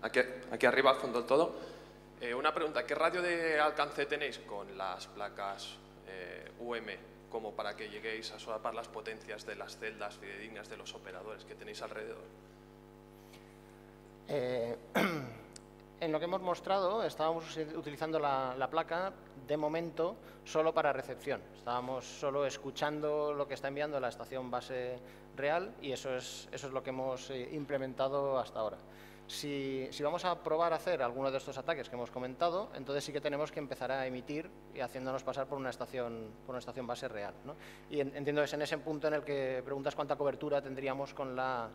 Speaker 7: Aquí arriba, al fondo del todo. Una pregunta, ¿qué radio de alcance tenéis con las placas UM como para que lleguéis a solapar las potencias de las celdas fidedignas de los operadores que tenéis alrededor?
Speaker 4: En lo que hemos mostrado, estábamos utilizando la placa, de momento, solo para recepción. Estábamos solo escuchando lo que está enviando la estación base real y eso es lo que hemos implementado hasta ahora. Si vamos a probar a hacer alguno de estos ataques que hemos comentado, entonces sí que tenemos que empezar a emitir y haciéndonos pasar por una estación base real, ¿no? Y entiendo que es en ese punto en el que preguntas cuánta cobertura tendríamos con la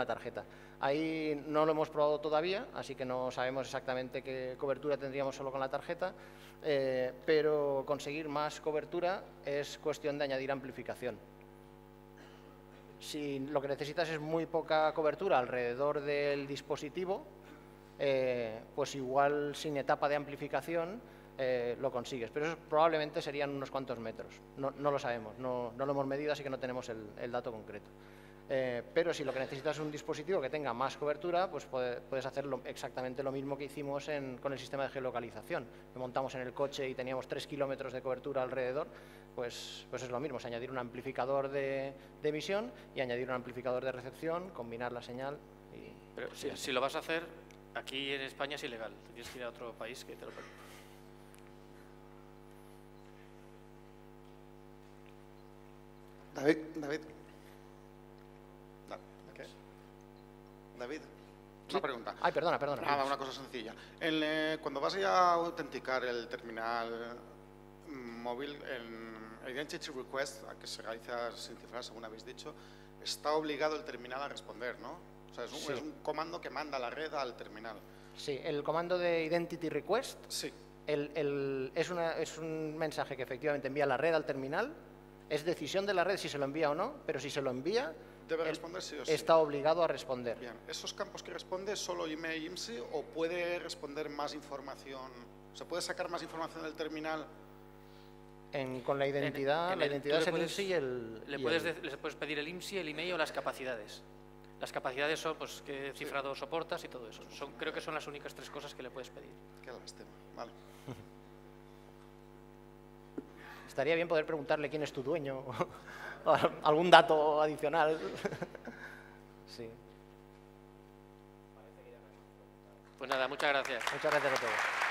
Speaker 4: tarjeta. Ahí no lo hemos probado todavía, así que no sabemos exactamente qué cobertura tendríamos solo con la tarjeta, pero conseguir más cobertura es cuestión de añadir amplificación. Si lo que necesitas es muy poca cobertura alrededor del dispositivo, pues igual sin etapa de amplificación lo consigues, pero eso probablemente serían unos cuantos metros. No lo sabemos, no lo hemos medido, así que no tenemos el dato concreto. Pero si lo que necesitas es un dispositivo que tenga más cobertura, pues puedes hacer exactamente lo mismo que hicimos con el sistema de geolocalización, que montamos en el coche y teníamos 3 kilómetros de cobertura alrededor. Pues es lo mismo, es añadir un amplificador de emisión y añadir un amplificador de recepción, combinar la señal.
Speaker 1: Pero si lo vas a hacer, aquí en España es ilegal, tienes que ir a otro país que te lo permita.
Speaker 8: David, una pregunta.
Speaker 4: Ay, perdona.
Speaker 8: Nada, una cosa sencilla. Cuando vas a autenticar el terminal móvil, el Identity Request, a que se realiza sin cifrar, según habéis dicho, está obligado el terminal a responder, ¿no? O sea, es un comando que manda la red al terminal.
Speaker 4: Sí, el comando de Identity Request
Speaker 8: sí.
Speaker 4: Es un mensaje que efectivamente envía la red al terminal. Es decisión de la red si se lo envía o no, pero si se lo envía,
Speaker 8: debe responder sí o sí.
Speaker 4: Está obligado a responder.
Speaker 8: Bien, ¿esos campos que responde solo IME y IMSI o puede responder más información? ¿Se puede sacar más información del terminal?
Speaker 4: Con la identidad, la identidad es el IMSI y el...
Speaker 1: Le puedes pedir el IMSI, el email o las capacidades. Las capacidades son pues, qué cifrado soportas y todo eso. Creo que son las únicas 3 cosas que le puedes pedir.
Speaker 8: Qué lástima, vale.
Speaker 4: Estaría bien poder preguntarle quién es tu dueño o algún dato adicional. Sí.
Speaker 1: Pues nada, muchas gracias.
Speaker 4: Muchas gracias a todos.